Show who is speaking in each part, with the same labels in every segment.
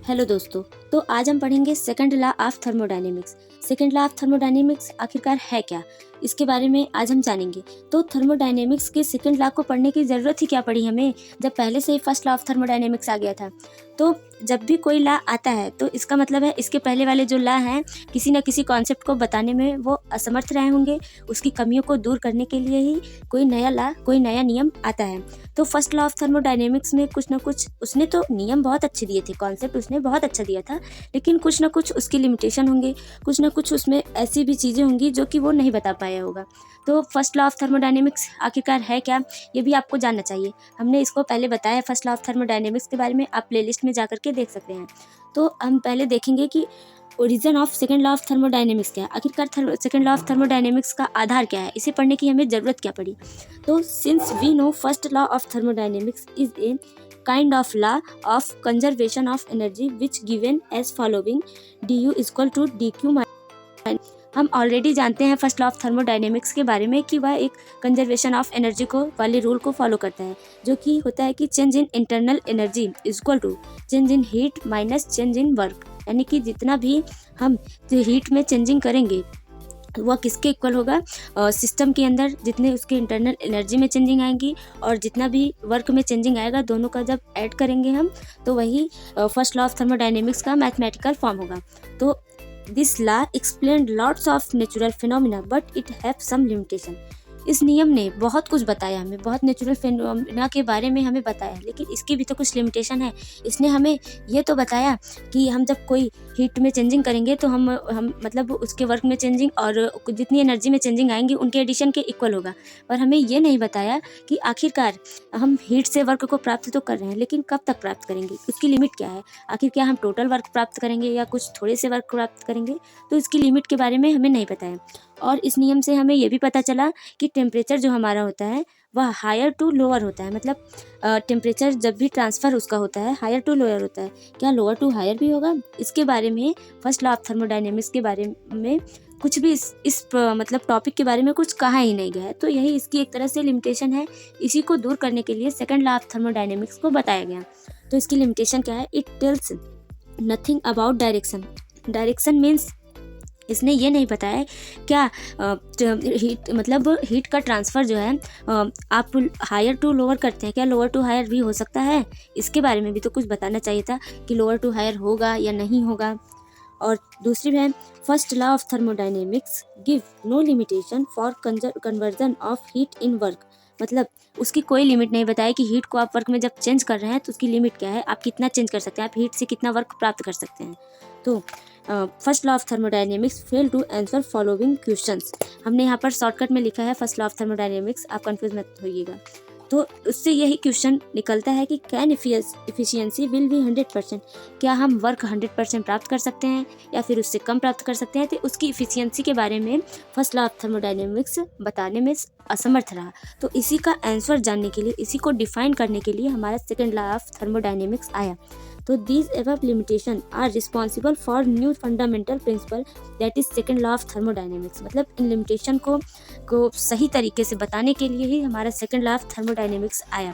Speaker 1: Hello दोस्तों। तो आज हम पढ़ेंगे second law of thermodynamics. Second law of thermodynamics आखिरकार है क्या, इसके बारे में आज हम जानेंगे। तो थर्मोडायनेमिक्स के सेकंड लॉ को पढ़ने की ज़रूरत ही क्या पड़ी हमें, जब पहले से ही फर्स्ट लॉ ऑफ थर्मोडायनेमिक्स आ गया था। तो जब भी कोई लॉ आता है तो इसका मतलब है इसके पहले वाले जो लॉ हैं किसी न किसी कॉन्सेप्ट को बताने में वो असमर्थ रहे होंगे। उसकी कमियों को दूर करने के लिए ही कोई नया लॉ, कोई नया नियम आता है। तो फर्स्ट लॉ ऑफ थर्मोडायनेमिक्स में कुछ ना कुछ उसने तो नियम बहुत अच्छे दिए थे, कॉन्सेप्ट उसने बहुत अच्छा दिया था, लेकिन कुछ ना कुछ उसकी लिमिटेशन होंगे, कुछ ना कुछ उसमें ऐसी भी चीज़ें होंगी जो कि वो नहीं बता पाया होगा। तो फर्स्ट लॉ ऑफ थर्मोडायनेमिक्स आखिरकार है क्या, ये भी आपको जानना चाहिए। हमने इसको पहले बताया है फर्स्ट लॉ ऑफ थर्मोडायनेमिक्स के बारे में, आप प्लेलिस्ट में जाकर के देख सकते हैं। तो हम पहले देखेंगे कि origin of second law of thermodynamics क्या है, आखिरकार सेकंड लॉ ऑफ थर्मोडायनेमिक्स का आधार क्या है, इसे पढ़ने की हमें ज़रूरत क्या पड़ी। तो since we know first law of thermodynamics is a kind of law of conservation of energy which given as following du equal to dq minus। हम ऑलरेडी जानते हैं फर्स्ट लॉ ऑफ थर्मोडायनेमिक्स के बारे में कि वह एक कंजर्वेशन ऑफ एनर्जी को वाले रूल को फॉलो करता है, जो कि होता है कि change in internal energy equal to change in heat minus change in work. यानी कि जितना भी हम हीट में चेंजिंग करेंगे वह किसके इक्वल होगा, सिस्टम के अंदर जितने उसके इंटरनल एनर्जी में चेंजिंग आएंगी और जितना भी वर्क में चेंजिंग आएगा, दोनों का जब ऐड करेंगे हम तो वही फर्स्ट लॉ ऑफ थर्मोडायनेमिक्स का मैथमेटिकल फॉर्म होगा। तो this law explain lots of natural phenomena but it have some limitation. इस नियम ने बहुत कुछ बताया हमें, बहुत नेचुरल फिनोमिना के बारे में हमें बताया, लेकिन इसकी भी तो कुछ लिमिटेशन है। इसने हमें ये तो बताया कि हम जब कोई हीट में चेंजिंग करेंगे तो हम मतलब उसके वर्क में चेंजिंग और जितनी एनर्जी में चेंजिंग आएंगी उनके एडिशन के इक्वल होगा। पर हमें ये नहीं बताया कि आखिरकार हम हीट से वर्क को प्राप्त तो कर रहे हैं, लेकिन कब तक प्राप्त करेंगे, उसकी लिमिट क्या है। आखिर क्या हम टोटल वर्क प्राप्त करेंगे या कुछ थोड़े से वर्क प्राप्त करेंगे, तो इसकी लिमिट के बारे में हमें नहीं बताया। और इस नियम से हमें ये भी पता चला कि टेम्परेचर जो हमारा होता है वह हायर टू लोअर होता है। मतलब टेम्परेचर जब भी ट्रांसफ़र उसका होता है हायर टू लोअर होता है। क्या लोअर टू हायर भी होगा, इसके बारे में फर्स्ट लॉ ऑफ थर्मोडायनेमिक्स के बारे में कुछ भी इस मतलब टॉपिक के बारे में कुछ कहा ही नहीं गया है। तो यही इसकी एक तरह से लिमिटेशन है। इसी को दूर करने के लिए सेकंड लॉ ऑफ थर्मोडायनेमिक्स को बताया गया। तो इसकी लिमिटेशन क्या है, it tells nothing about direction. Direction means इसने ये नहीं बताया क्या हीट मतलब हीट का ट्रांसफ़र जो है आप हायर टू लोअर करते हैं, क्या लोअर टू हायर भी हो सकता है, इसके बारे में भी तो कुछ बताना चाहिए था कि लोअर टू हायर होगा या नहीं होगा। और दूसरी है first law of thermodynamics give no limitation for conversion of heat in work. मतलब उसकी कोई लिमिट नहीं बताया कि हीट को आप वर्क में जब चेंज कर रहे हैं तो उसकी लिमिट क्या है, आप कितना चेंज कर सकते हैं, आप हीट से कितना वर्क प्राप्त कर सकते हैं। तो first law of thermodynamics fail to answer following questions. हमने यहाँ पर शॉर्टकट में लिखा है फर्स्ट लॉ ऑफ थर्मोडायनेमिक्स, आप कंफ्यूज मत होइएगा। तो उससे यही क्वेश्चन निकलता है कि कैन इफिशियंसी विल बी 100%। क्या हम वर्क 100% प्राप्त कर सकते हैं या फिर उससे कम प्राप्त कर सकते हैं। तो उसकी इफिशियंसी के बारे में फर्स्ट लॉ ऑफ थर्मोडायनेमिक्स बताने में असमर्थ रहा। तो इसी का आंसर जानने के लिए, इसी को डिफाइन करने के लिए हमारा सेकंड लॉ ऑफ थर्मोडायनेमिक्स आया। तो these above limitation are responsible for new fundamental principle that is second law of thermodynamics. मतलब इन लिमिटेशन को सही तरीके से बताने के लिए ही हमारा सेकंड लॉ ऑफ थर्मोडायनेमिक्स आया।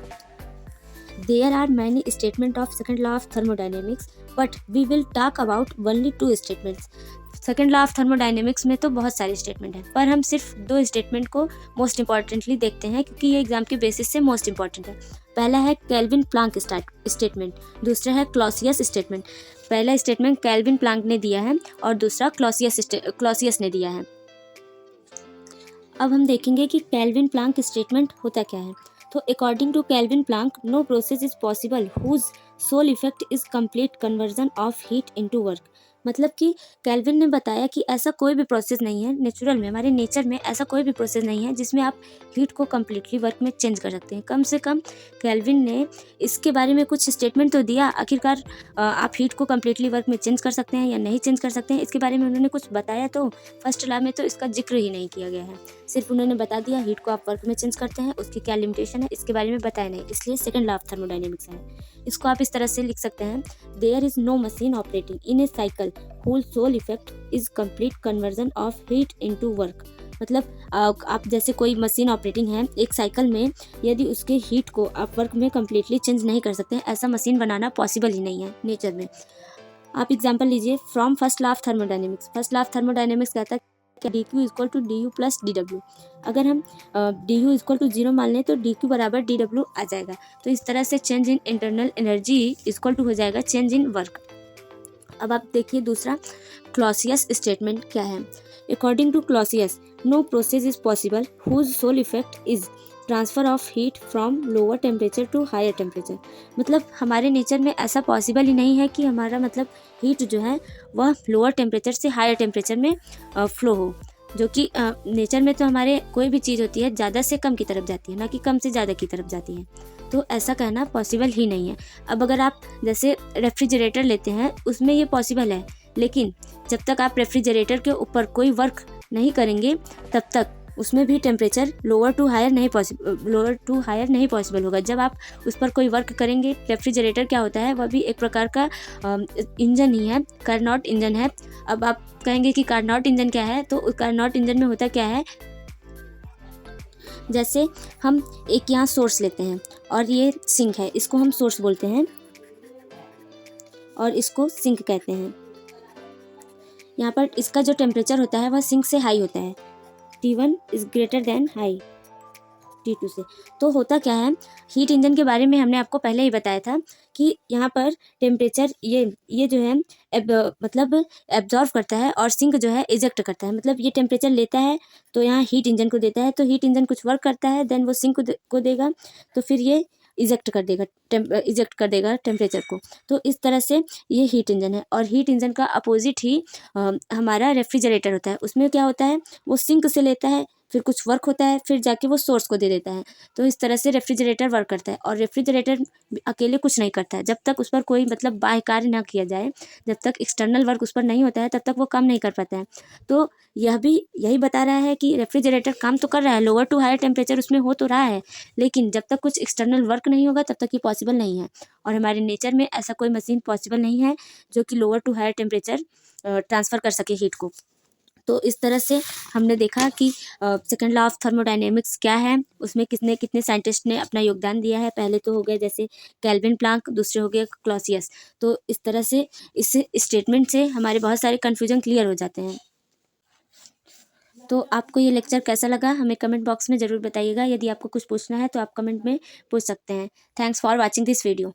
Speaker 1: There are many statements of second law of thermodynamics, but we will talk about only 2 statements. Second law of thermodynamics में तो बहुत सारे स्टेटमेंट हैं, पर हम सिर्फ 2 स्टेटमेंट को मोस्ट इंपॉर्टेंटली देखते हैं, क्योंकि ये एग्जाम के बेसिस से मोस्ट इंपॉर्टेंट है। पहला है केल्विन प्लांक स्टेटमेंट, दूसरा है क्लॉसियस स्टेटमेंट। पहला स्टेटमेंट केल्विन प्लांक ने दिया है और दूसरा क्लॉसियस ने दिया है। अब हम देखेंगे कि केल्विन प्लांक स्टेटमेंट होता क्या है। तो according to Kelvin Planck no process is possible whose sole effect is complete conversion of heat into work. मतलब कि केल्विन ने बताया कि ऐसा कोई भी प्रोसेस नहीं है नेचुरल में, हमारे नेचर में ऐसा कोई भी प्रोसेस नहीं है जिसमें आप हीट को कम्प्लीटली वर्क में चेंज कर सकते हैं। कम से कम केल्विन ने इसके बारे में कुछ स्टेटमेंट तो दिया, आखिरकार आप हीट को कम्प्लीटली वर्क में चेंज कर सकते हैं या नहीं चेंज कर सकते हैं, इसके बारे में उन्होंने कुछ बताया। तो फर्स्ट लॉ में तो इसका जिक्र ही नहीं किया गया है, सिर्फ उन्होंने बता दिया हीट को आप वर्क में चेंज करते हैं, उसकी क्या लिमिटेशन है इसके बारे में बताया नहीं, इसलिए सेकंड लॉ ऑफ थर्मोडायनेमिक्स है। इसको आप इस तरह से लिख सकते हैं, there is no machine operating in a cycle whose sole effect is complete conversion of heat into work। मतलब आप जैसे कोई मशीन ऑपरेटिंग है एक साइकिल में, यदि उसके हीट को आप वर्क में कम्प्लीटली चेंज नहीं कर सकते हैं, ऐसा मशीन बनाना पॉसिबल ही नहीं है नेचर में। आप एग्जांपल लीजिए from first law of thermodynamics. First law of thermodynamics कहता है कि D Q equal to D U plus D W. अगर हम डी यू इक्वल टू 0 मान लें तो डी क्यू बराबर डी डब्ल्यू आ जाएगा। तो इस तरह से change in internal energy equal to हो जाएगा चेंज इन वर्क। अब आप देखिए दूसरा क्लॉसियस स्टेटमेंट क्या है। According to Clausius, no process is possible whose sole effect is transfer of heat from lower temperature to higher temperature. मतलब हमारे नेचर में ऐसा पॉसिबल ही नहीं है कि हमारा मतलब हीट जो है वह लोअर टेम्परेचर से हायर टेम्परेचर में फ्लो हो, जो कि नेचर में तो हमारे कोई भी चीज़ होती है ज़्यादा से कम की तरफ जाती है, ना कि कम से ज़्यादा की तरफ जाती है। तो ऐसा कहना पॉसिबल ही नहीं है। अब अगर आप जैसे रेफ्रिजरेटर लेते हैं उसमें ये पॉसिबल है, लेकिन जब तक आप रेफ्रिजरेटर के ऊपर कोई वर्क नहीं करेंगे तब तक उसमें भी टेम्परेचर लोअर टू हायर नहीं पॉसिबल होगा। जब आप उस पर कोई वर्क करेंगे, रेफ्रिजरेटर क्या होता है, वह भी एक प्रकार का इंजन ही है, कार्नोट इंजन है। अब आप कहेंगे कि कार्नोट इंजन क्या है, तो कार्नोट इंजन में होता क्या है, जैसे हम एक यहाँ सोर्स लेते हैं और ये सिंक है, इसको हम सोर्स बोलते हैं और इसको सिंक कहते हैं। यहाँ पर इसका जो टेम्परेचर होता है वह सिंक से हाई होता है, T1 is greater than high T2 से। तो होता क्या है, हीट इंजन के बारे में हमने आपको पहले ही बताया था कि यहाँ पर टेम्परेचर ये जो है मतलब एब्जॉर्व करता है और सिंक जो है इजेक्ट करता है। मतलब ये टेम्परेचर लेता है तो यहाँ हीट इंजन को देता है, तो हीट इंजन कुछ वर्क करता है, देन वो सिंक को देगा, तो फिर ये इजेक्ट कर देगा टेम्परेचर को। तो इस तरह से ये हीट इंजन है। और हीट इंजन का अपोजिट ही हमारा रेफ्रिजरेटर होता है। उसमें क्या होता है, वो सिंक से लेता है, फिर कुछ वर्क होता है, फिर जाके वो सोर्स को दे देता है। तो इस तरह से रेफ्रिजरेटर वर्क करता है। और रेफ्रिजरेटर अकेले कुछ नहीं करता है, जब तक उस पर कोई मतलब बाह्य कार्य ना किया जाए, जब तक एक्सटर्नल वर्क उस पर नहीं होता है, तब तक वो काम नहीं कर पाता है। तो यह भी यही बता रहा है कि रेफ्रिजरेटर काम तो कर रहा है, लोअर टू हायर टेम्परेचर उसमें हो तो रहा है, लेकिन जब तक कुछ एक्सटर्नल वर्क नहीं होगा तब तक ये पॉसिबल नहीं है। और हमारे नेचर में ऐसा कोई मशीन पॉसिबल नहीं है जो कि lower to higher temperature transfer कर सके हीट को। तो इस तरह से हमने देखा कि सेकंड लॉ ऑफ थर्मोडायनेमिक्स क्या है, उसमें कितने साइंटिस्ट ने अपना योगदान दिया है। पहले तो हो गए जैसे केल्विन प्लांक, दूसरे हो गए क्लॉसियस। तो इस तरह से इस स्टेटमेंट से हमारे बहुत सारे कन्फ्यूजन क्लियर हो जाते हैं। तो आपको ये लेक्चर कैसा लगा हमें कमेंट बॉक्स में ज़रूर बताइएगा। यदि आपको कुछ पूछना है तो आप कमेंट में पूछ सकते हैं। Thanks for watching this video.